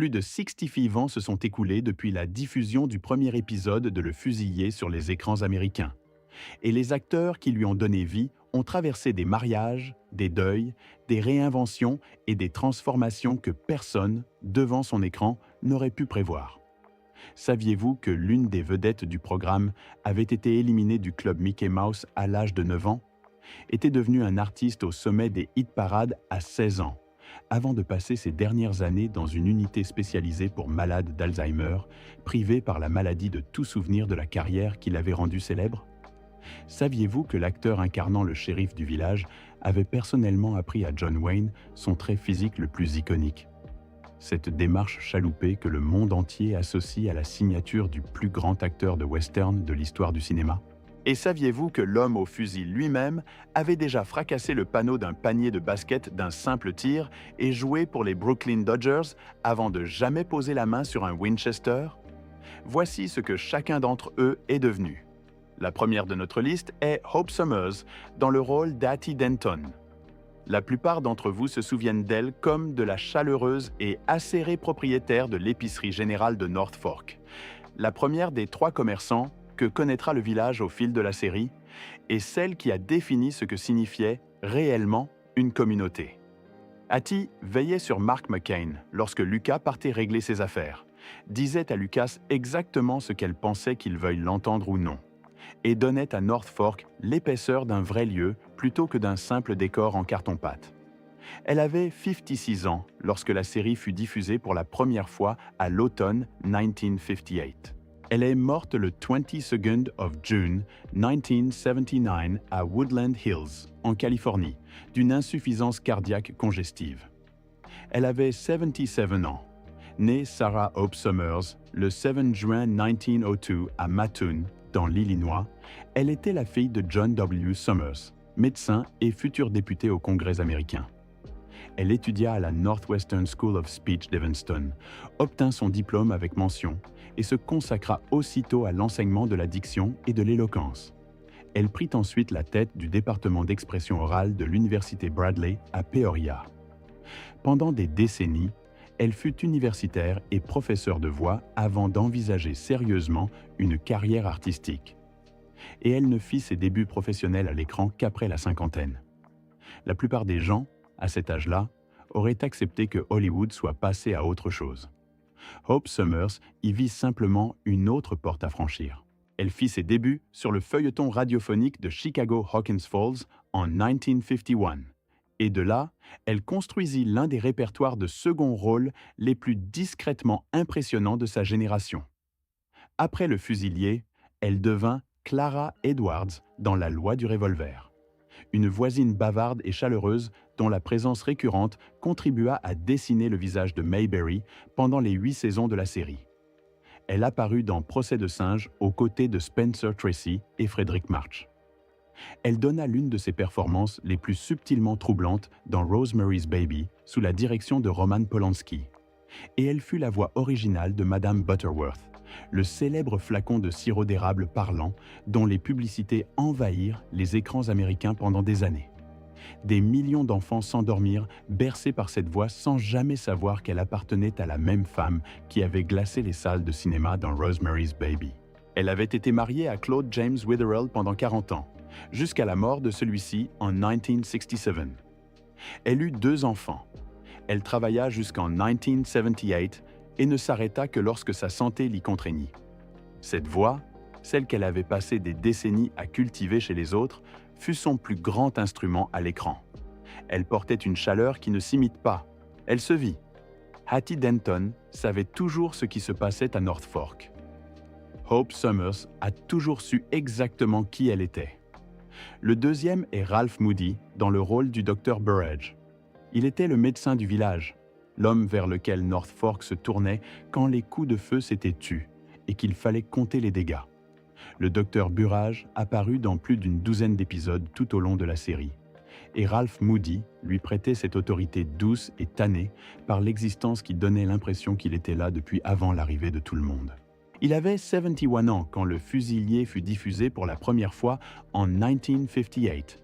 Plus de 65 ans se sont écoulés depuis la diffusion du premier épisode de Le Fusillé sur les écrans américains. Et les acteurs qui lui ont donné vie ont traversé des mariages, des deuils, des réinventions et des transformations que personne, devant son écran, n'aurait pu prévoir. Saviez-vous que l'une des vedettes du programme avait été éliminée du club Mickey Mouse à l'âge de 9 ans, était devenue un artiste au sommet des hit-parades à 16 ans, avant de passer ses dernières années dans une unité spécialisée pour malades d'Alzheimer, privée par la maladie de tout souvenir de la carrière qui l'avait rendue célèbre? Saviez-vous que l'acteur incarnant le shérif du village avait personnellement appris à John Wayne son trait physique le plus iconique? Cette démarche chaloupée que le monde entier associe à la signature du plus grand acteur de western de l'histoire du cinéma? Et saviez-vous que l'homme au fusil lui-même avait déjà fracassé le panneau d'un panier de basket d'un simple tir et joué pour les Brooklyn Dodgers avant de jamais poser la main sur un Winchester? Voici ce que chacun d'entre eux est devenu. La première de notre liste est Hope Summers, dans le rôle d'Hattie Denton. La plupart d'entre vous se souviennent d'elle comme de la chaleureuse et acérée propriétaire de l'épicerie générale de North Fork, la première des 3 commerçants que connaîtra le village au fil de la série, et celle qui a défini ce que signifiait réellement une communauté. Hattie veillait sur Mark McCain lorsque Lucas partait régler ses affaires, disait à Lucas exactement ce qu'elle pensait qu'il veuille l'entendre ou non, et donnait à North Fork l'épaisseur d'un vrai lieu plutôt que d'un simple décor en carton-pâte. Elle avait 56 ans lorsque la série fut diffusée pour la première fois à l'automne 1958. Elle est morte le 22nd of June 1979 à Woodland Hills, en Californie, d'une insuffisance cardiaque congestive. Elle avait 77 ans. Née Sarah Hope Summers le 7 juin 1902 à Mattoon, dans l'Illinois, elle était la fille de John W. Summers, médecin et futur député au Congrès américain. Elle étudia à la Northwestern School of Speech d'Evanston, obtint son diplôme avec mention et se consacra aussitôt à l'enseignement de la diction et de l'éloquence. Elle prit ensuite la tête du département d'expression orale de l'Université Bradley à Peoria. Pendant des décennies, elle fut universitaire et professeure de voix avant d'envisager sérieusement une carrière artistique. Et elle ne fit ses débuts professionnels à l'écran qu'après la cinquantaine. La plupart des gens, à cet âge-là, auraient accepté que Hollywood soit passé à autre chose. Hope Summers y vit simplement une autre porte à franchir. Elle fit ses débuts sur le feuilleton radiophonique de Chicago Hawkins Falls en 1951. Et de là, elle construisit l'un des répertoires de second rôle les plus discrètement impressionnants de sa génération. Après Le Fusilier, elle devint Clara Edwards dans La Loi du revolver. Une voisine bavarde et chaleureuse dont la présence récurrente contribua à dessiner le visage de Mayberry pendant les 8 saisons de la série. Elle apparut dans Procès de singe aux côtés de Spencer Tracy et Frederick March. Elle donna l'une de ses performances les plus subtilement troublantes dans Rosemary's Baby sous la direction de Roman Polanski. Et elle fut la voix originale de Madame Butterworth, le célèbre flacon de sirop d'érable parlant dont les publicités envahirent les écrans américains pendant des années. Des millions d'enfants s'endormirent bercés par cette voix sans jamais savoir qu'elle appartenait à la même femme qui avait glacé les salles de cinéma dans Rosemary's Baby. Elle avait été mariée à Claude James Witherell pendant 40 ans, jusqu'à la mort de celui-ci en 1967. Elle eut 2 enfants. Elle travailla jusqu'en 1978 et ne s'arrêta que lorsque sa santé l'y contraignit. Cette voix, celle qu'elle avait passé des décennies à cultiver chez les autres, fut son plus grand instrument à l'écran. Elle portait une chaleur qui ne s'imite pas. Elle se vit. Hattie Denton savait toujours ce qui se passait à North Fork. Hope Summers a toujours su exactement qui elle était. Le deuxième est Ralph Moody, dans le rôle du Dr Burrage. Il était le médecin du village, l'homme vers lequel North Fork se tournait quand les coups de feu s'étaient tus et qu'il fallait compter les dégâts. Le docteur Burrage apparut dans plus d'une douzaine d'épisodes tout au long de la série. Et Ralph Moody lui prêtait cette autorité douce et tannée par l'existence qui donnait l'impression qu'il était là depuis avant l'arrivée de tout le monde. Il avait 71 ans quand Le Fusilier fut diffusé pour la première fois en 1958.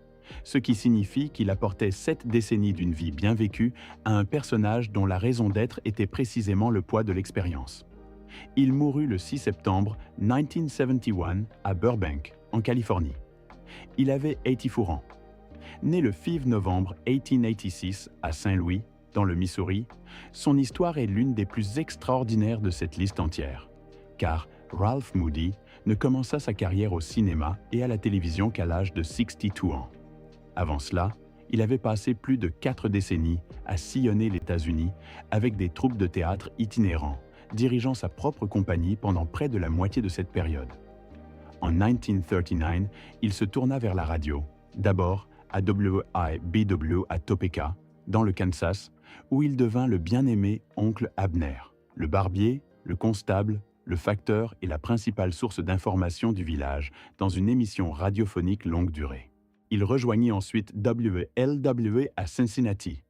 ce qui signifie qu'il apportait 7 décennies d'une vie bien vécue à un personnage dont la raison d'être était précisément le poids de l'expérience. Il mourut le 6 septembre 1971 à Burbank, en Californie. Il avait 84 ans. Né le 5 novembre 1886 à Saint-Louis, dans le Missouri, son histoire est l'une des plus extraordinaires de cette liste entière, car Ralph Moody ne commença sa carrière au cinéma et à la télévision qu'à l'âge de 62 ans. Avant cela, il avait passé plus de 4 décennies à sillonner les États-Unis avec des troupes de théâtre itinérants, dirigeant sa propre compagnie pendant près de la moitié de cette période. En 1939, il se tourna vers la radio, d'abord à WIBW à Topeka, dans le Kansas, où il devint le bien-aimé oncle Abner, le barbier, le constable, le facteur et la principale source d'information du village dans une émission radiophonique longue durée. Il rejoignit ensuite WLW à Cincinnati.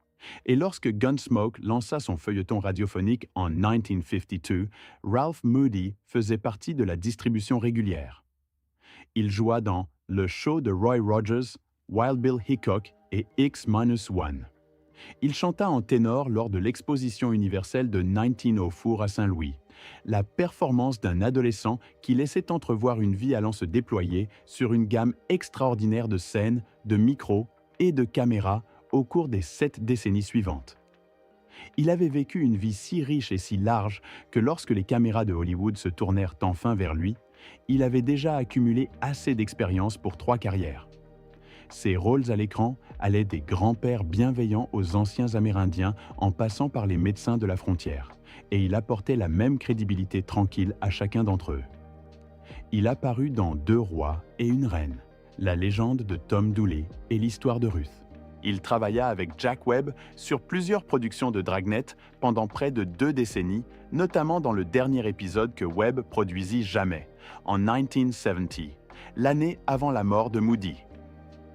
Et lorsque Gunsmoke lança son feuilleton radiophonique en 1952, Ralph Moody faisait partie de la distribution régulière. Il joua dans Le Show de Roy Rogers, Wild Bill Hickok et X-1. Il chanta en ténor lors de l'exposition universelle de 1904 à Saint-Louis, la performance d'un adolescent qui laissait entrevoir une vie allant se déployer sur une gamme extraordinaire de scènes, de micros et de caméras au cours des 7 décennies suivantes. Il avait vécu une vie si riche et si large que lorsque les caméras de Hollywood se tournèrent enfin vers lui, il avait déjà accumulé assez d'expérience pour 3 carrières. Ses rôles à l'écran allaient des grands-pères bienveillants aux anciens Amérindiens en passant par les médecins de la frontière, et il apportait la même crédibilité tranquille à chacun d'entre eux. Il apparut dans 2 rois et une reine, la légende de Tom Dooley et l'histoire de Ruth. Il travailla avec Jack Webb sur plusieurs productions de Dragnet pendant près de 2 décennies, notamment dans le dernier épisode que Webb produisit jamais, en 1970, l'année avant la mort de Moody.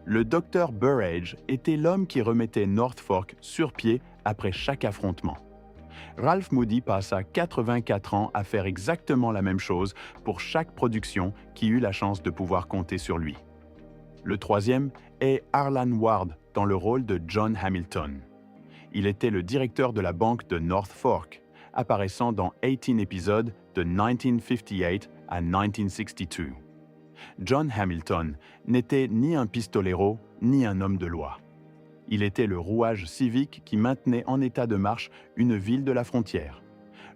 Le docteur Burrage était l'homme qui remettait North Fork sur pied après chaque affrontement. Ralph Moody passa 84 ans à faire exactement la même chose pour chaque production qui eut la chance de pouvoir compter sur lui. Le troisième est Harlan Ward dans le rôle de John Hamilton. Il était le directeur de la banque de North Fork, apparaissant dans 18 épisodes de 1958 à 1962. John Hamilton n'était ni un pistolero ni un homme de loi. Il était le rouage civique qui maintenait en état de marche une ville de la frontière,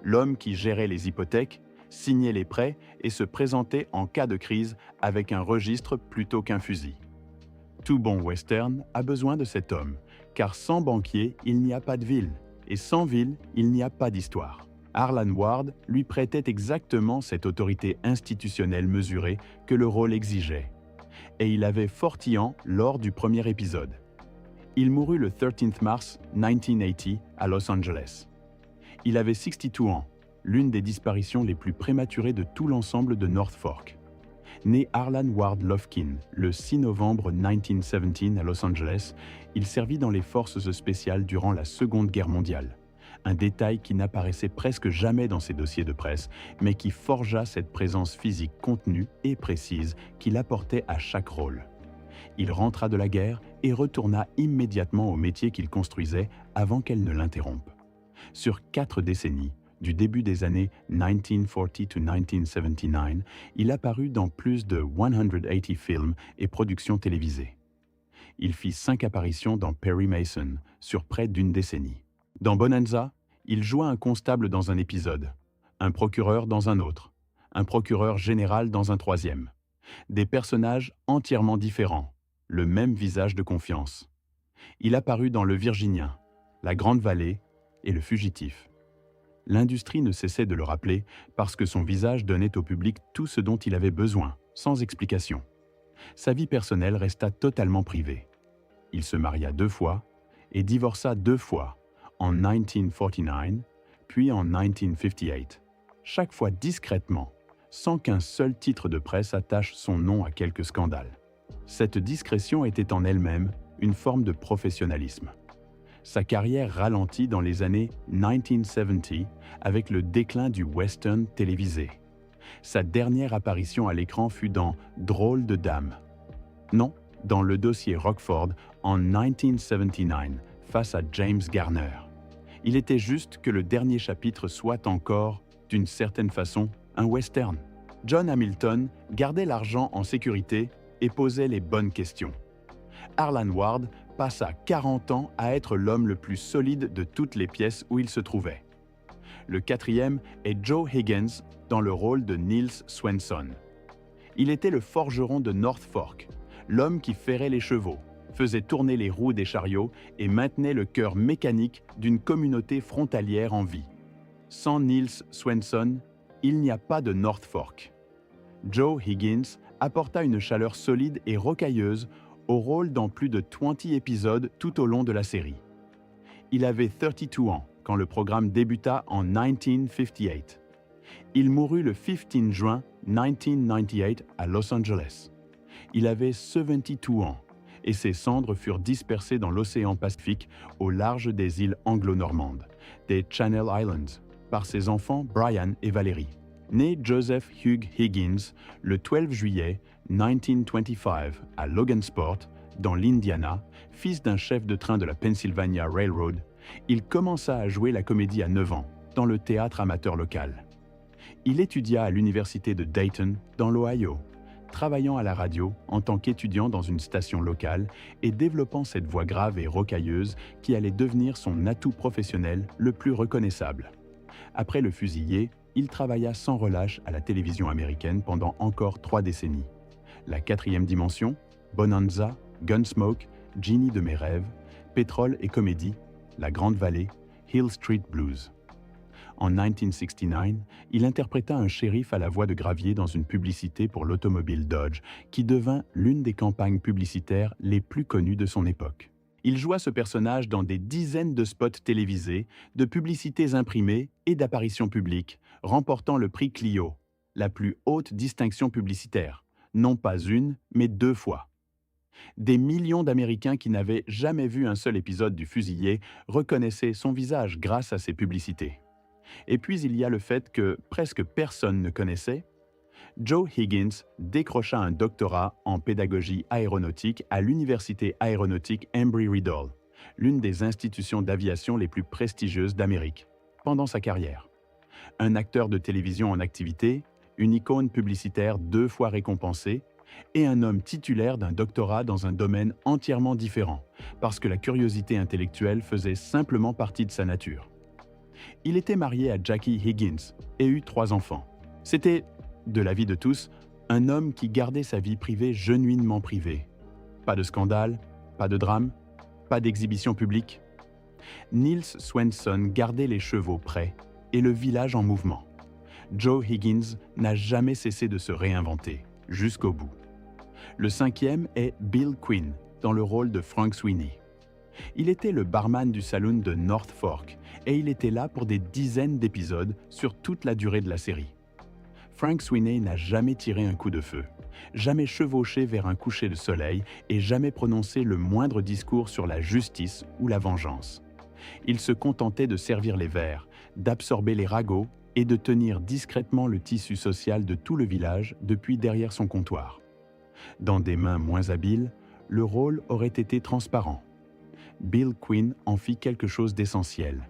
l'homme qui gérait les hypothèques, signait les prêts et se présentait en cas de crise avec un registre plutôt qu'un fusil. Tout bon western a besoin de cet homme, car sans banquier, il n'y a pas de ville, et sans ville, il n'y a pas d'histoire. Harlan Ward lui prêtait exactement cette autorité institutionnelle mesurée que le rôle exigeait. Et il avait fortillant lors du premier épisode. Il mourut le 13 mars 1980 à Los Angeles. Il avait 62 ans, l'une des disparitions les plus prématurées de tout l'ensemble de North Fork. Né Harlan Ward Lofkin le 6 novembre 1917 à Los Angeles, il servit dans les forces spéciales durant la Seconde Guerre mondiale. Un détail qui n'apparaissait presque jamais dans ses dossiers de presse, mais qui forgea cette présence physique contenue et précise qu'il apportait à chaque rôle. Il rentra de la guerre et retourna immédiatement au métier qu'il construisait avant qu'elle ne l'interrompe. Sur 4 décennies, du début des années 1940 à 1979, il apparut dans plus de 180 films et productions télévisées. Il fit 5 apparitions dans Perry Mason sur près d'1 décennie. Dans Bonanza, il joua un constable dans un épisode, un procureur dans un autre, un procureur général dans un 3e. Des personnages entièrement différents, le même visage de confiance. Il apparut dans Le Virginien, La Grande Vallée et Le Fugitif. L'industrie ne cessait de le rappeler parce que son visage donnait au public tout ce dont il avait besoin, sans explication. Sa vie personnelle resta totalement privée. Il se maria 2 fois et divorça 2 fois, en 1949, puis en 1958, chaque fois discrètement, sans qu'un seul titre de presse attache son nom à quelque scandale. Cette discrétion était en elle-même une forme de professionnalisme. Sa carrière ralentit dans les années 1970 avec le déclin du western télévisé. Sa dernière apparition à l'écran fut dans Drôle de dame. Non, dans le dossier Rockford en 1979 face à James Garner. Il était juste que le dernier chapitre soit encore, d'une certaine façon, un western. John Hamilton gardait l'argent en sécurité et posait les bonnes questions. Harlan Ward passa 40 ans à être l'homme le plus solide de toutes les pièces où il se trouvait. Le quatrième est Joe Higgins dans le rôle de Niels Swenson. Il était le forgeron de North Fork, l'homme qui ferrait les chevaux, faisait tourner les roues des chariots et maintenait le cœur mécanique d'une communauté frontalière en vie. Sans Niels Swenson, il n'y a pas de North Fork. Joe Higgins apporta une chaleur solide et rocailleuse au rôle dans plus de 20 épisodes tout au long de la série. Il avait 32 ans quand le programme débuta en 1958. Il mourut le 15 juin 1998 à Los Angeles. Il avait 72 ans et ses cendres furent dispersées dans l'océan Pacifique au large des îles anglo-normandes, des Channel Islands, par ses enfants Brian et Valerie. Né Joseph Hugh Higgins le 12 juillet 1925 à Logansport, dans l'Indiana, fils d'un chef de train de la Pennsylvania Railroad, il commença à jouer la comédie à 9 ans, dans le théâtre amateur local. Il étudia à l'université de Dayton, dans l'Ohio, travaillant à la radio en tant qu'étudiant dans une station locale et développant cette voix grave et rocailleuse qui allait devenir son atout professionnel le plus reconnaissable. Après Le Fusillé, il travailla sans relâche à la télévision américaine pendant encore 3 décennies. La quatrième dimension, Bonanza, Gunsmoke, Ginny de mes rêves, Pétrole et comédie, La Grande Vallée, Hill Street Blues. En 1969, il interpréta un shérif à la voix de gravier dans une publicité pour l'automobile Dodge, qui devint l'une des campagnes publicitaires les plus connues de son époque. Il joua ce personnage dans des dizaines de spots télévisés, de publicités imprimées et d'apparitions publiques, remportant le prix Clio, la plus haute distinction publicitaire, non pas une, mais 2 fois. Des millions d'Américains qui n'avaient jamais vu un seul épisode du Fusillé reconnaissaient son visage grâce à ces publicités. Et puis il y a le fait que presque personne ne connaissait. Joe Higgins décrocha un doctorat en pédagogie aéronautique à l'Université aéronautique Embry-Riddle, l'une des institutions d'aviation les plus prestigieuses d'Amérique, pendant sa carrière. Un acteur de télévision en activité, une icône publicitaire 2 fois récompensée, et un homme titulaire d'un doctorat dans un domaine entièrement différent, parce que la curiosité intellectuelle faisait simplement partie de sa nature. Il était marié à Jackie Higgins et eut 3 enfants. C'était, de l'avis de tous, un homme qui gardait sa vie privée genuinement privée. Pas de scandale, pas de drame, pas d'exhibition publique. Niels Swenson gardait les chevaux prêts et le village en mouvement. Joe Higgins n'a jamais cessé de se réinventer, jusqu'au bout. Le 5e est Bill Quinn, dans le rôle de Frank Sweeney. Il était le barman du saloon de North Fork et il était là pour des dizaines d'épisodes sur toute la durée de la série. Frank Sweeney n'a jamais tiré un coup de feu, jamais chevauché vers un coucher de soleil et jamais prononcé le moindre discours sur la justice ou la vengeance. Il se contentait de servir les verres, d'absorber les ragots et de tenir discrètement le tissu social de tout le village depuis derrière son comptoir. Dans des mains moins habiles, le rôle aurait été transparent. Bill Quinn en fit quelque chose d'essentiel.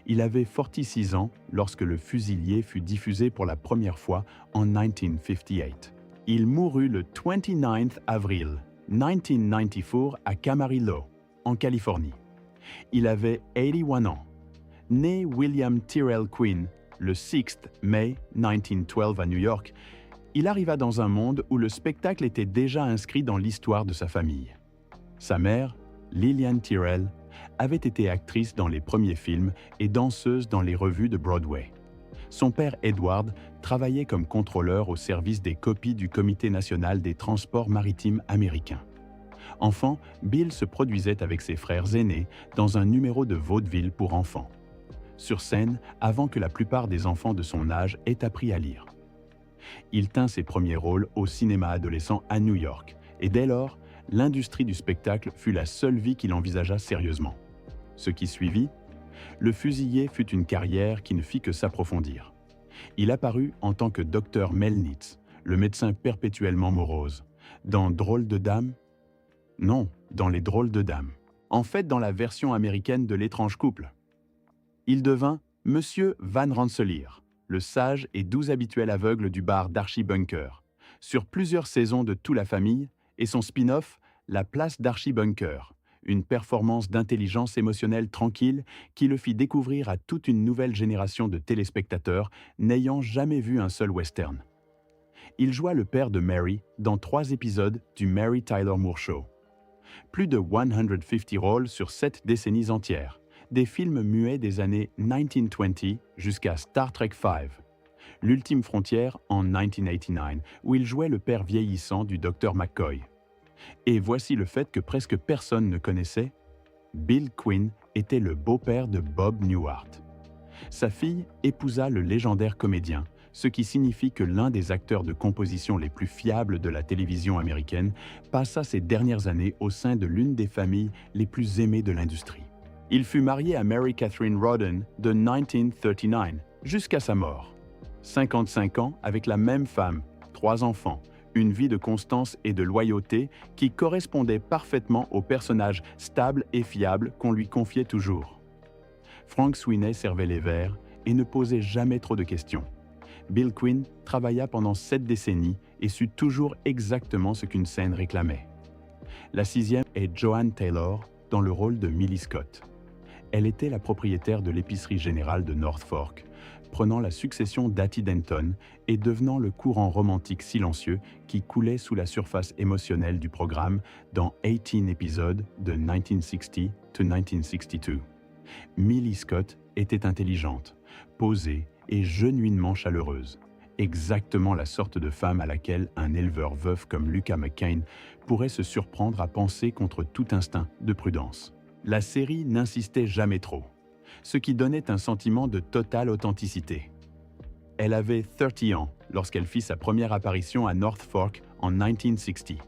Il avait 46 ans lorsque Le Fusillé fut diffusé pour la première fois en 1958. Il mourut le 29 avril 1994 à Camarillo, en Californie. Il avait 81 ans. Né William Tyrrell Quinn le 6 mai 1912 à New York, il arriva dans un monde où le spectacle était déjà inscrit dans l'histoire de sa famille. Sa mère, Lillian Tyrrell, avait été actrice dans les premiers films et danseuse dans les revues de Broadway. Son père Edward travaillait comme contrôleur au service des copies du Comité national des transports maritimes américains. Enfant, Bill se produisait avec ses frères aînés dans un numéro de vaudeville pour enfants. Sur scène, avant que la plupart des enfants de son âge aient appris à lire. Il tint ses premiers rôles au cinéma adolescent à New York, et dès lors, l'industrie du spectacle fut la seule vie qu'il envisagea sérieusement. Ce qui suivit, Le Fusillé fut une carrière qui ne fit que s'approfondir. Il apparut en tant que Dr Melnitz, le médecin perpétuellement morose, dans Drôle de dame, Non, dans Les Drôles de Dames. En fait, dans la version américaine de L'étrange couple. Il devint Monsieur Van Rensselaer, le sage et doux habituel aveugle du bar d'Archie Bunker, sur plusieurs saisons de Tout la famille, et son spin-off, La place d'Archie Bunker, une performance d'intelligence émotionnelle tranquille qui le fit découvrir à toute une nouvelle génération de téléspectateurs n'ayant jamais vu un seul western. Il joua le père de Mary dans 3 épisodes du Mary Tyler Moore Show. Plus de 150 rôles sur 7 décennies entières, des films muets des années 1920 jusqu'à Star Trek V, L'ultime frontière en 1989, où il jouait le père vieillissant du Dr McCoy. Et voici le fait que presque personne ne connaissait. Bill Quinn était le beau-père de Bob Newhart. Sa fille épousa le légendaire comédien, ce qui signifie que l'un des acteurs de composition les plus fiables de la télévision américaine passa ses dernières années au sein de l'une des familles les plus aimées de l'industrie. Il fut marié à Mary Catherine Rodden de 1939 jusqu'à sa mort. 55 ans avec la même femme, 3 enfants, une vie de constance et de loyauté qui correspondait parfaitement au personnage stable et fiable qu'on lui confiait toujours. Frank Sweeney servait les verres et ne posait jamais trop de questions. Bill Quinn travailla pendant 7 décennies et sut toujours exactement ce qu'une scène réclamait. La 6e est Joanne Taylor dans le rôle de Millie Scott. Elle était la propriétaire de l'épicerie générale de North Fork, prenant la succession d'Hattie Denton et devenant le courant romantique silencieux qui coulait sous la surface émotionnelle du programme dans 18 épisodes de 1960 to 1962. Millie Scott était intelligente, posée et genuinement chaleureuse, exactement la sorte de femme à laquelle un éleveur veuf comme Lucas McCain pourrait se surprendre à penser contre tout instinct de prudence. La série n'insistait jamais trop, ce qui donnait un sentiment de totale authenticité. Elle avait 30 ans lorsqu'elle fit sa première apparition à North Fork en 1960.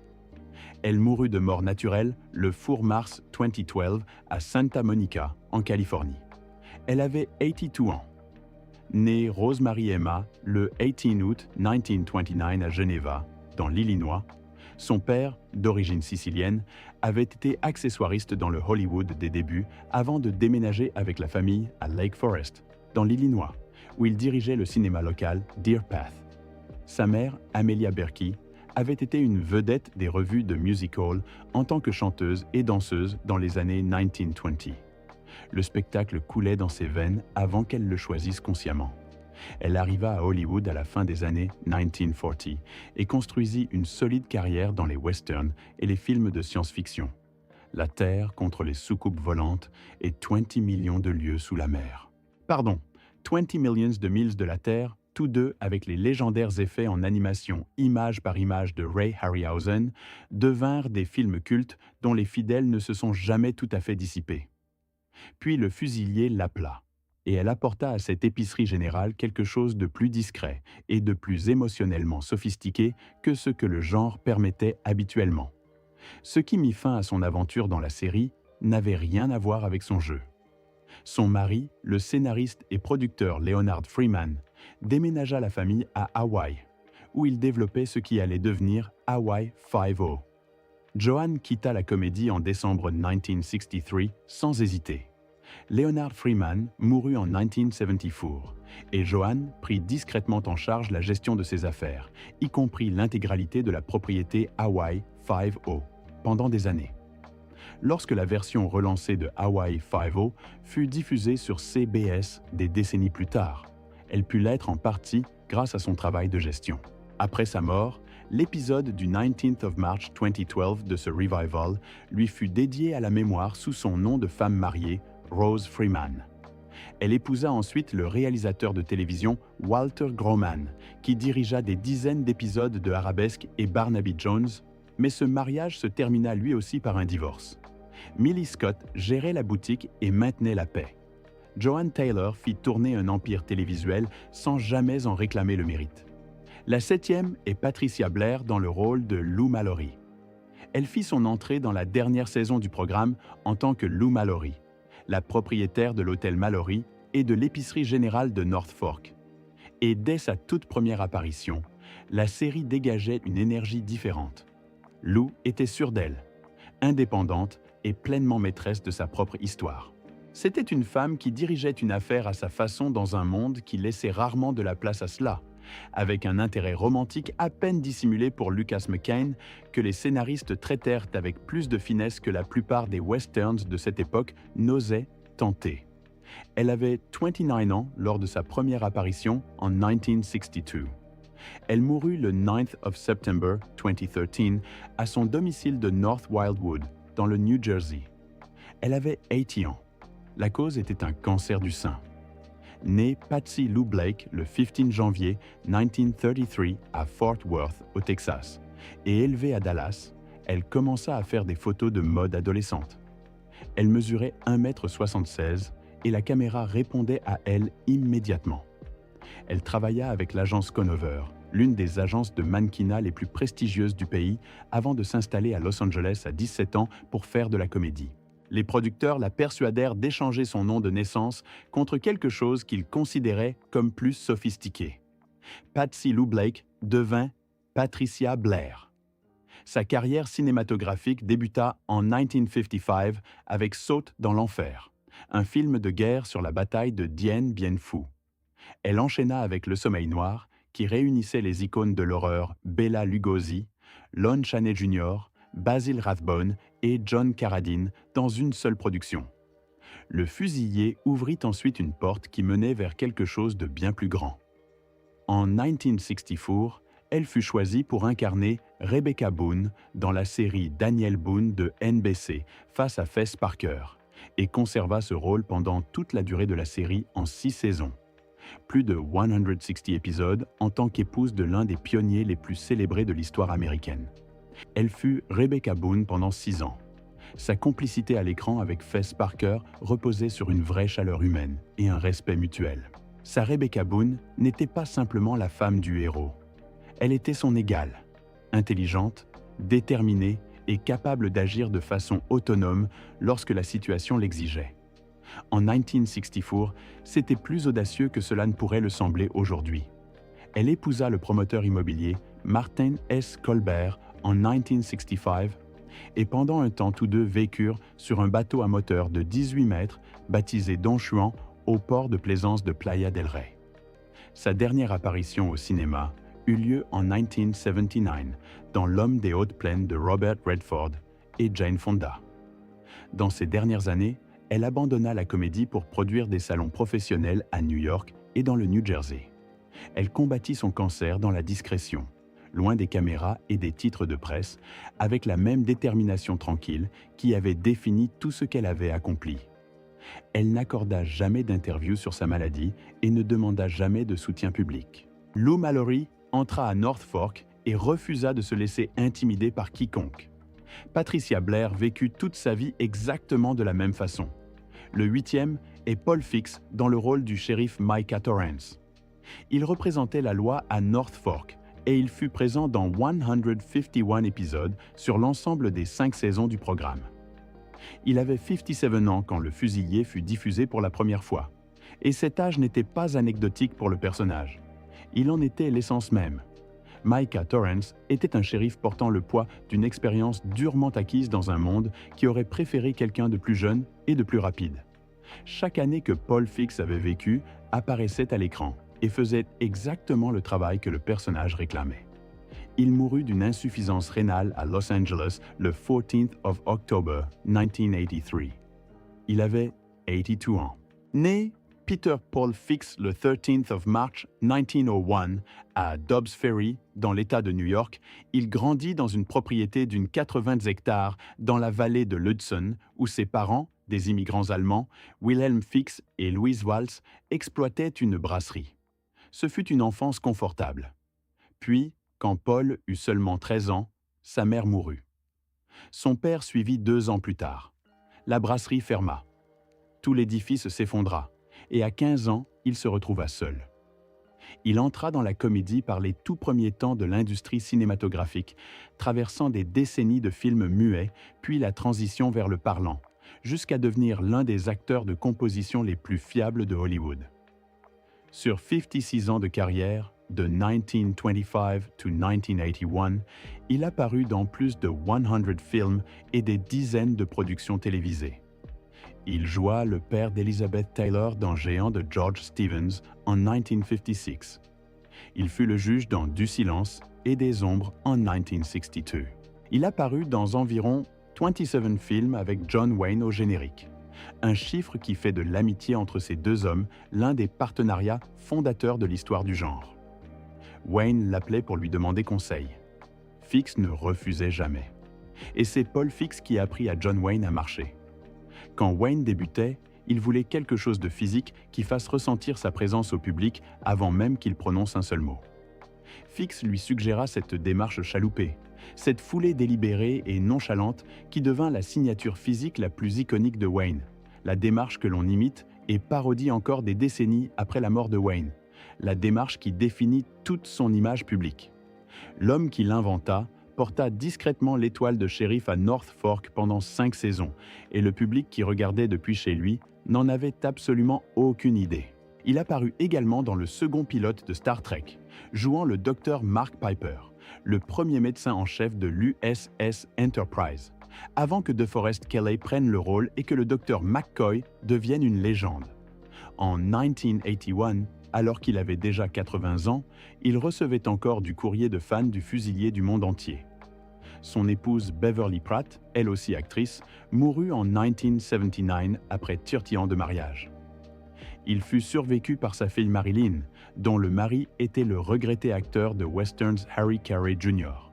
Elle mourut de mort naturelle le 4 mars 2012 à Santa Monica, en Californie. Elle avait 82 ans. Née Rosemary Emma le 18 août 1929 à Geneva, dans l'Illinois, son père, d'origine sicilienne, avait été accessoiriste dans le Hollywood des débuts avant de déménager avec la famille à Lake Forest, dans l'Illinois, où il dirigeait le cinéma local Deer Path. Sa mère, Amelia Berkey, avait été une vedette des revues de music hall en tant que chanteuse et danseuse dans les années 1920. Le spectacle coulait dans ses veines avant qu'elle le choisisse consciemment. Elle arriva à Hollywood à la fin des années 1940 et construisit une solide carrière dans les westerns et les films de science-fiction. La Terre contre les soucoupes volantes et 20 millions de lieues sous la mer. Pardon, 20 millions de miles de la Terre, tous deux avec les légendaires effets en animation image par image de Ray Harryhausen, devinrent des films cultes dont les fidèles ne se sont jamais tout à fait dissipés. Puis le fusilier l'appela, et elle apporta à cette épicerie générale quelque chose de plus discret et de plus émotionnellement sophistiqué que ce que le genre permettait habituellement. Ce qui mit fin à son aventure dans la série n'avait rien à voir avec son jeu. Son mari, le scénariste et producteur Leonard Freeman, déménagea la famille à Hawaï, où il développait ce qui allait devenir Hawaii Five-O. Joanne quitta la comédie en décembre 1963 sans hésiter. Leonard Freeman mourut en 1974 et Joanne prit discrètement en charge la gestion de ses affaires, y compris l'intégralité de la propriété Hawaii Five-O, pendant des années. Lorsque la version relancée de Hawaii Five-O fut diffusée sur CBS des décennies plus tard, elle put l'être en partie grâce à son travail de gestion. Après sa mort, l'épisode du 19th of March 2012 de ce revival lui fut dédié à la mémoire sous son nom de femme mariée, Rose Freeman. Elle épousa ensuite le réalisateur de télévision Walter Groman, qui dirigea des dizaines d'épisodes de Arabesque et Barnaby Jones, mais ce mariage se termina lui aussi par un divorce. Millie Scott gérait la boutique et maintenait la paix. Joanne Taylor fit tourner un empire télévisuel sans jamais en réclamer le mérite. La 7e est Patricia Blair dans le rôle de Lou Mallory. Elle fit son entrée dans la dernière saison du programme en tant que Lou Mallory, la propriétaire de l'hôtel Mallory et de l'épicerie générale de North Fork. Et dès sa toute première apparition, la série dégageait une énergie différente. Lou était sûre d'elle. indépendante et pleinement maîtresse de sa propre histoire. C'était une femme qui dirigeait une affaire à sa façon dans un monde qui laissait rarement de la place à cela, avec un intérêt romantique à peine dissimulé pour Lucas McCain que les scénaristes traitèrent avec plus de finesse que la plupart des westerns de cette époque n'osaient tenter. Elle avait 29 ans lors de sa première apparition en 1962. Elle mourut le 9th of September 2013 à son domicile de North Wildwood, dans le New Jersey. Elle avait 80 ans. La cause était un cancer du sein. Née Patsy Lou Blake le 15 janvier 1933 à Fort Worth, au Texas, et élevée à Dallas, elle commença à faire des photos de mode adolescente. Elle mesurait 1,76 m et la caméra répondait à elle immédiatement. Elle travailla avec l'agence Conover, l'une des agences de mannequinat les plus prestigieuses du pays, avant de s'installer à Los Angeles à 17 ans pour faire de la comédie. Les producteurs la persuadèrent d'échanger son nom de naissance contre quelque chose qu'ils considéraient comme plus sophistiqué. Patsy Lou Blake devint Patricia Blair. Sa carrière cinématographique débuta en 1955 avec Saute dans l'enfer, un film de guerre sur la bataille de Dien Bien Phu. Elle enchaîna avec Le Sommeil noir, qui réunissait les icônes de l'horreur Bela Lugosi, Lon Chaney Jr., Basil Rathbone et John Carradine dans une seule production. Le Fusillé ouvrit ensuite une porte qui menait vers quelque chose de bien plus grand. En 1964, elle fut choisie pour incarner Rebecca Boone dans la série Daniel Boone de NBC face à Fess Parker, et conserva ce rôle pendant toute la durée de la série en 6 saisons. Plus de 160 épisodes en tant qu'épouse de l'un des pionniers les plus célébrés de l'histoire américaine. Elle fut Rebecca Boone pendant 6 ans. Sa complicité à l'écran avec Fess Parker reposait sur une vraie chaleur humaine et un respect mutuel. Sa Rebecca Boone n'était pas simplement la femme du héros. Elle était son égale, intelligente, déterminée et capable d'agir de façon autonome lorsque la situation l'exigeait. En 1964, c'était plus audacieux que cela ne pourrait le sembler aujourd'hui. Elle épousa le promoteur immobilier Martin S. Colbert en 1965 et pendant un temps tous deux vécurent sur un bateau à moteur de 18 mètres baptisé Don Juan au port de plaisance de Playa del Rey. Sa dernière apparition au cinéma eut lieu en 1979 dans L'homme des hautes plaines de Robert Redford et Jane Fonda. Dans ces dernières années, elle abandonna la comédie pour produire des salons professionnels à New York et dans le New Jersey. Elle combattit son cancer dans la discrétion, loin des caméras et des titres de presse, avec la même détermination tranquille qui avait défini tout ce qu'elle avait accompli. Elle n'accorda jamais d'interview sur sa maladie et ne demanda jamais de soutien public. Lou Mallory entra à North Fork et refusa de se laisser intimider par quiconque. Patricia Blair vécut toute sa vie exactement de la même façon. Le 8e est Paul Fix dans le rôle du shérif Micah Torrance. Il représentait la loi à North Fork et il fut présent dans 151 épisodes sur l'ensemble des 5 saisons du programme. Il avait 57 ans quand Le Fusillé fut diffusé pour la première fois. Et cet âge n'était pas anecdotique pour le personnage. Il en était l'essence même. Micah Torrance était un shérif portant le poids d'une expérience durement acquise dans un monde qui aurait préféré quelqu'un de plus jeune et de plus rapide. Chaque année que Paul Fix avait vécu apparaissait à l'écran et faisait exactement le travail que le personnage réclamait. Il mourut d'une insuffisance rénale à Los Angeles le 14th of October 1983. Il avait 82 ans. Né Peter Paul Fix le 13th of March 1901 à Dobbs Ferry, dans l'État de New York, il grandit dans une propriété d'une 80 hectares dans la vallée de l'Hudson, où ses parents, des immigrants allemands, Wilhelm Fix et Louise Waltz, exploitaient une brasserie. Ce fut une enfance confortable. Puis, quand Paul eut seulement 13 ans, sa mère mourut. Son père suivit 2 ans plus tard. La brasserie ferma. Tout l'édifice s'effondra. Et à 15 ans, il se retrouva seul. Il entra dans la comédie par les tout premiers temps de l'industrie cinématographique, traversant des décennies de films muets, puis la transition vers le parlant, jusqu'à devenir l'un des acteurs de composition les plus fiables de Hollywood. Sur 56 ans de carrière, de 1925 to 1981, il apparut dans plus de 100 films et des dizaines de productions télévisées. Il joua le père d'Elizabeth Taylor dans Géant de George Stevens en 1956. Il fut le juge dans Du silence et des ombres en 1962. Il apparut dans environ 27 films avec John Wayne au générique. Un chiffre qui fait de l'amitié entre ces deux hommes l'un des partenariats fondateurs de l'histoire du genre. Wayne l'appelait pour lui demander conseil. Fix ne refusait jamais. Et c'est Paul Fix qui apprit à John Wayne à marcher. Quand Wayne débutait, il voulait quelque chose de physique qui fasse ressentir sa présence au public avant même qu'il prononce un seul mot. Fix lui suggéra cette démarche chaloupée, cette foulée délibérée et nonchalante qui devint la signature physique la plus iconique de Wayne, la démarche que l'on imite et parodie encore des décennies après la mort de Wayne, la démarche qui définit toute son image publique. L'homme qui l'inventa porta discrètement l'étoile de shérif à North Fork pendant 5 saisons, et le public qui regardait depuis chez lui n'en avait absolument aucune idée. Il apparut également dans le second pilote de Star Trek, jouant le docteur Mark Piper, le premier médecin en chef de l'USS Enterprise, avant que DeForest Kelley prenne le rôle et que le docteur McCoy devienne une légende. En 1981, alors qu'il avait déjà 80 ans, il recevait encore du courrier de fans du Fusilier du monde entier. Son épouse Beverly Pratt, elle aussi actrice, mourut en 1979 après 30 ans de mariage. Il fut survécu par sa fille Marilyn, dont le mari était le regretté acteur de westerns Harry Carey Jr.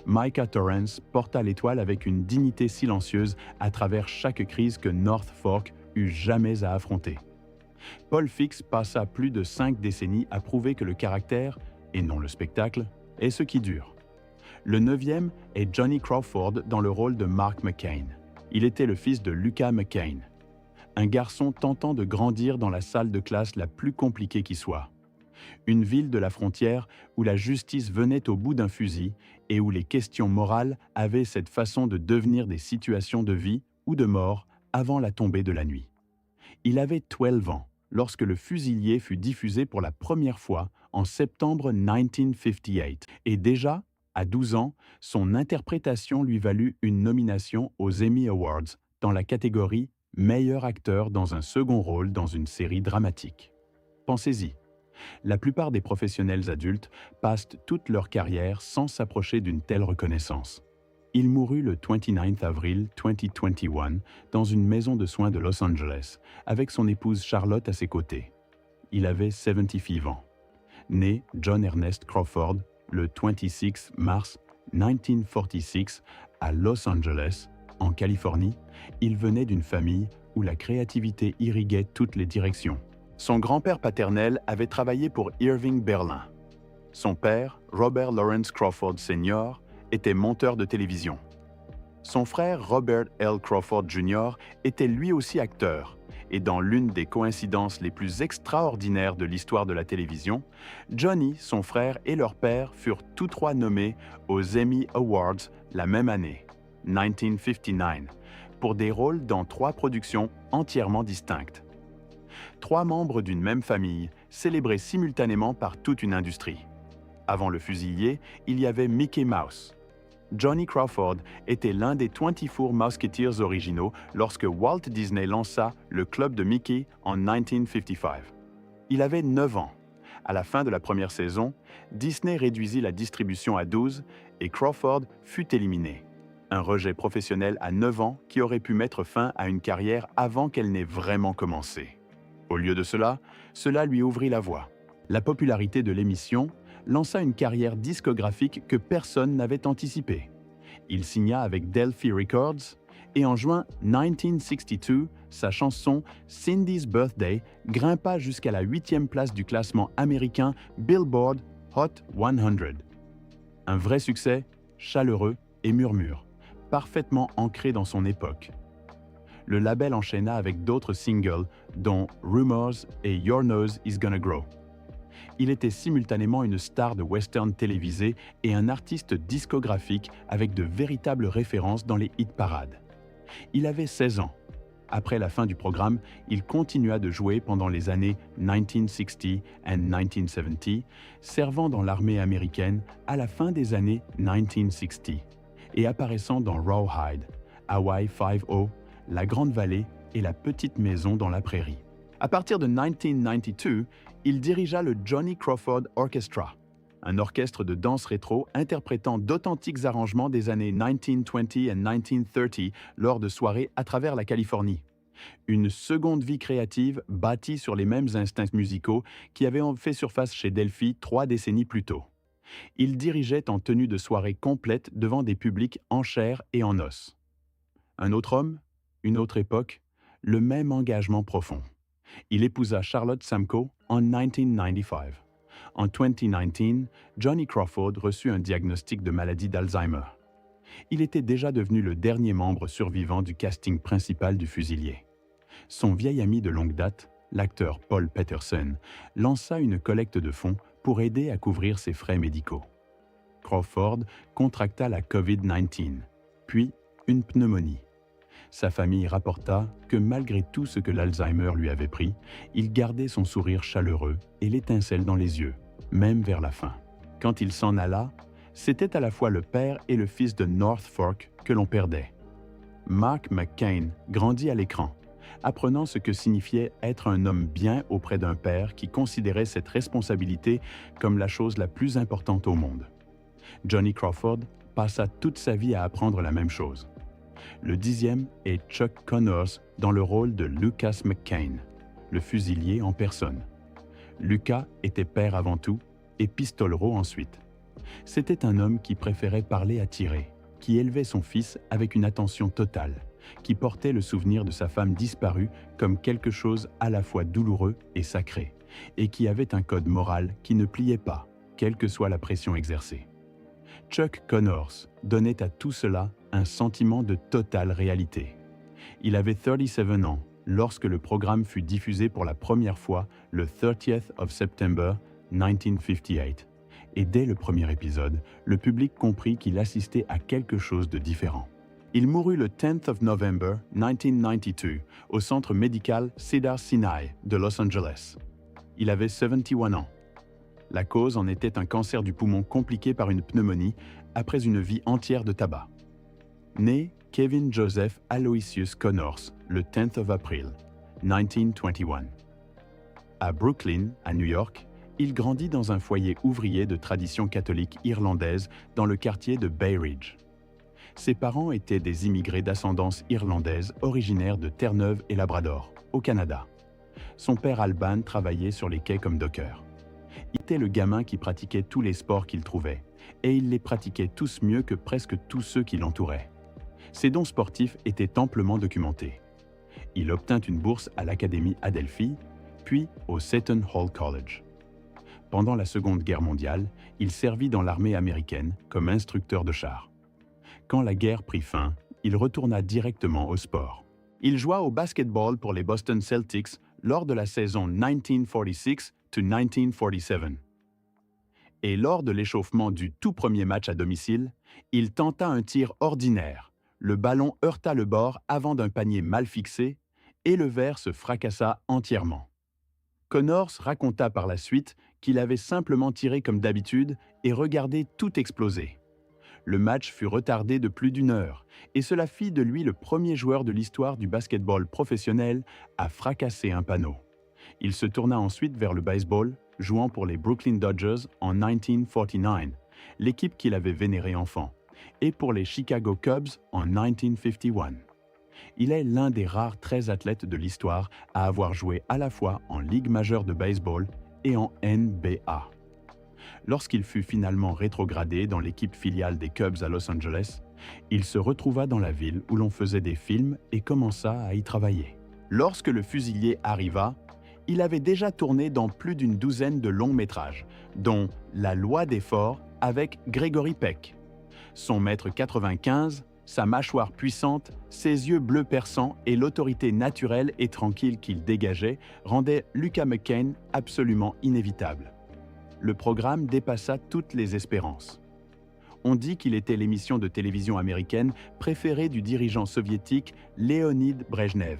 Micah Torrance porta l'étoile avec une dignité silencieuse à travers chaque crise que North Fork eut jamais à affronter. Paul Fix passa plus de 5 décennies à prouver que le caractère, et non le spectacle, est ce qui dure. Le 9e est Johnny Crawford dans le rôle de Mark McCain. Il était le fils de Lucas McCain, un garçon tentant de grandir dans la salle de classe la plus compliquée qui soit. Une ville de la frontière où la justice venait au bout d'un fusil et où les questions morales avaient cette façon de devenir des situations de vie ou de mort avant la tombée de la nuit. Il avait 12 ans lorsque Le Fusilier fut diffusé pour la première fois en septembre 1958 et déjà, à 12 ans, son interprétation lui valut une nomination aux Emmy Awards dans la catégorie « Meilleur acteur dans un second rôle dans une série dramatique ». Pensez-y, la plupart des professionnels adultes passent toute leur carrière sans s'approcher d'une telle reconnaissance. Il mourut le 29 avril 2021 dans une maison de soins de Los Angeles, avec son épouse Charlotte à ses côtés. Il avait 75 ans. Né John Ernest Crawford le 26 mars 1946 à Los Angeles, en Californie, il venait d'une famille où la créativité irriguait toutes les directions. Son grand-père paternel avait travaillé pour Irving Berlin. Son père, Robert Lawrence Crawford Sr., était monteur de télévision. Son frère Robert L. Crawford Jr. était lui aussi acteur, et dans l'une des coïncidences les plus extraordinaires de l'histoire de la télévision, Johnny, son frère et leur père furent tous trois nommés aux Emmy Awards la même année, 1959, pour des rôles dans 3 productions entièrement distinctes. 3 membres d'une même famille, célébrés simultanément par toute une industrie. Avant Le Fusilier, il y avait Mickey Mouse. Johnny Crawford était l'un des 24 Musketeers originaux lorsque Walt Disney lança le Club de Mickey en 1955. Il avait 9 ans. À la fin de la première saison, Disney réduisit la distribution à 12 et Crawford fut éliminé. Un rejet professionnel à 9 ans qui aurait pu mettre fin à une carrière avant qu'elle n'ait vraiment commencé. Au lieu de cela, cela lui ouvrit la voie. La popularité de l'émission lança une carrière discographique que personne n'avait anticipée. Il signa avec Delphi Records et en juin 1962, sa chanson Cindy's Birthday grimpa jusqu'à la 8e place du classement américain Billboard Hot 100. Un vrai succès, chaleureux et murmure, parfaitement ancré dans son époque. Le label enchaîna avec d'autres singles, dont Rumors et Your Nose Is Gonna Grow. Il était simultanément une star de western télévisé et un artiste discographique avec de véritables références dans les hit-parades. Il avait 16 ans. Après la fin du programme, il continua de jouer pendant les années 1960 et 1970, servant dans l'armée américaine à la fin des années 1960 et apparaissant dans Rawhide, Hawaii 5-0, La Grande Vallée et La Petite Maison dans la Prairie. À partir de 1992, il dirigea le Johnny Crawford Orchestra, un orchestre de danse rétro interprétant d'authentiques arrangements des années 1920 et 1930 lors de soirées à travers la Californie. Une seconde vie créative bâtie sur les mêmes instincts musicaux qui avaient fait surface chez Delphi 3 décennies plus tôt. Il dirigeait en tenue de soirée complète devant des publics en chair et en os. Un autre homme, une autre époque, le même engagement profond. Il épousa Charlotte Samko en 1995. En 2019, Johnny Crawford reçut un diagnostic de maladie d'Alzheimer. Il était déjà devenu le dernier membre survivant du casting principal du Fusilier. Son vieil ami de longue date, l'acteur Paul Peterson, lança une collecte de fonds pour aider à couvrir ses frais médicaux. Crawford contracta la COVID-19, puis une pneumonie. Sa famille rapporta que malgré tout ce que l'Alzheimer lui avait pris, il gardait son sourire chaleureux et l'étincelle dans les yeux, même vers la fin. Quand il s'en alla, c'était à la fois le père et le fils de North Fork que l'on perdait. Mark McCain grandit à l'écran, apprenant ce que signifiait être un homme bien auprès d'un père qui considérait cette responsabilité comme la chose la plus importante au monde. Johnny Crawford passa toute sa vie à apprendre la même chose. Le 10e est Chuck Connors dans le rôle de Lucas McCain, le fusilier en personne. Lucas était père avant tout et pistolero ensuite. C'était un homme qui préférait parler à tirer, qui élevait son fils avec une attention totale, qui portait le souvenir de sa femme disparue comme quelque chose à la fois douloureux et sacré, et qui avait un code moral qui ne pliait pas, quelle que soit la pression exercée. Chuck Connors donnait à tout cela un sentiment de totale réalité. Il avait 37 ans lorsque le programme fut diffusé pour la première fois le 30th of September 1958. Et dès le premier épisode, le public comprit qu'il assistait à quelque chose de différent. Il mourut le 10th of November 1992 au centre médical Cedars-Sinai de Los Angeles. Il avait 71 ans. La cause en était un cancer du poumon compliqué par une pneumonie après une vie entière de tabac. Né Kevin Joseph Aloysius Connors le 10th of April 1921. À Brooklyn, à New York, il grandit dans un foyer ouvrier de tradition catholique irlandaise dans le quartier de Bay Ridge. Ses parents étaient des immigrés d'ascendance irlandaise originaires de Terre-Neuve et Labrador, au Canada. Son père Alban travaillait sur les quais comme docker. Il était le gamin qui pratiquait tous les sports qu'il trouvait, et il les pratiquait tous mieux que presque tous ceux qui l'entouraient. Ses dons sportifs étaient amplement documentés. Il obtint une bourse à l'Académie Adelphi, puis au Seton Hall College. Pendant la Seconde Guerre mondiale, il servit dans l'armée américaine comme instructeur de chars. Quand la guerre prit fin, il retourna directement au sport. Il joua au basketball pour les Boston Celtics lors de la saison 1946-1947. Et lors de l'échauffement du tout premier match à domicile, il tenta un tir ordinaire. Le ballon heurta le bord avant d'un panier mal fixé et le verre se fracassa entièrement. Connors raconta par la suite qu'il avait simplement tiré comme d'habitude et regardé tout exploser. Le match fut retardé de plus d'1 heure et cela fit de lui le premier joueur de l'histoire du basketball professionnel à fracasser un panneau. Il se tourna ensuite vers le baseball, jouant pour les Brooklyn Dodgers en 1949, l'équipe qu'il avait vénérée enfant, et pour les Chicago Cubs en 1951. Il est l'un des rares 13 athlètes de l'histoire à avoir joué à la fois en Ligue majeure de baseball et en NBA. Lorsqu'il fut finalement rétrogradé dans l'équipe filiale des Cubs à Los Angeles, il se retrouva dans la ville où l'on faisait des films et commença à y travailler. Lorsque le fusilier arriva, il avait déjà tourné dans plus d'une douzaine de longs métrages, dont La Loi des Forts avec Gregory Peck. Son mètre 95, sa mâchoire puissante, ses yeux bleus perçants et l'autorité naturelle et tranquille qu'il dégageait rendaient Lucas McCain absolument inévitable. Le programme dépassa toutes les espérances. On dit qu'il était l'émission de télévision américaine préférée du dirigeant soviétique Léonid Brejnev.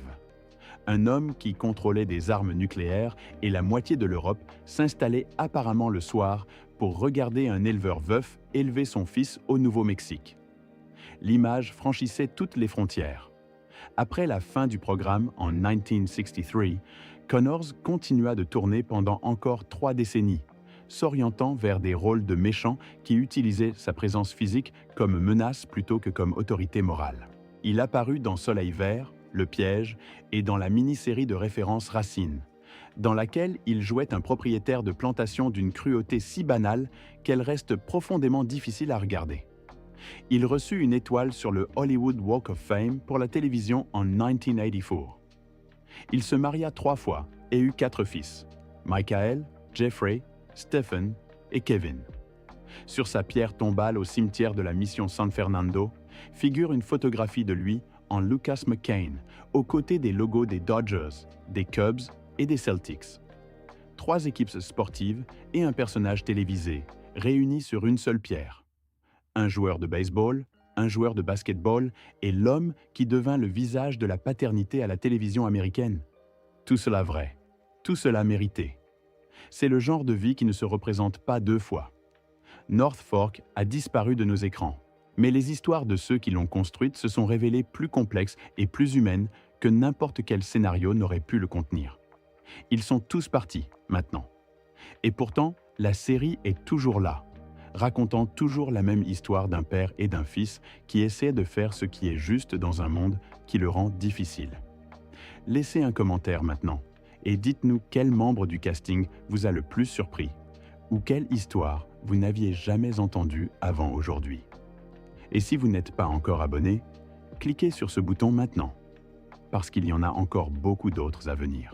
Un homme qui contrôlait des armes nucléaires et la moitié de l'Europe s'installait apparemment le soir pour regarder un éleveur veuf élever son fils au Nouveau-Mexique. L'image franchissait toutes les frontières. Après la fin du programme en 1963, Connors continua de tourner pendant encore 3 décennies, s'orientant vers des rôles de méchants qui utilisaient sa présence physique comme menace plutôt que comme autorité morale. Il apparut dans Soleil vert, Le piège et dans la mini-série de référence Racine, dans laquelle il jouait un propriétaire de plantation d'une cruauté si banale qu'elle reste profondément difficile à regarder. Il reçut une étoile sur le Hollywood Walk of Fame pour la télévision en 1984. Il se maria 3 fois et eut 4 fils, Michael, Jeffrey, Stephen et Kevin. Sur sa pierre tombale au cimetière de la mission San Fernando figure une photographie de lui en Lucas McCain, aux côtés des logos des Dodgers, des Cubs et des Celtics. 3 équipes sportives et un personnage télévisé, réunis sur une seule pierre. Un joueur de baseball, un joueur de basketball et l'homme qui devint le visage de la paternité à la télévision américaine. Tout cela vrai, tout cela mérité. C'est le genre de vie qui ne se représente pas 2 fois. North Fork a disparu de nos écrans. Mais les histoires de ceux qui l'ont construite se sont révélées plus complexes et plus humaines que n'importe quel scénario n'aurait pu le contenir. Ils sont tous partis, maintenant. Et pourtant, la série est toujours là, racontant toujours la même histoire d'un père et d'un fils qui essaient de faire ce qui est juste dans un monde qui le rend difficile. Laissez un commentaire maintenant et dites-nous quel membre du casting vous a le plus surpris ou quelle histoire vous n'aviez jamais entendue avant aujourd'hui. Et si vous n'êtes pas encore abonné, cliquez sur ce bouton maintenant, parce qu'il y en a encore beaucoup d'autres à venir.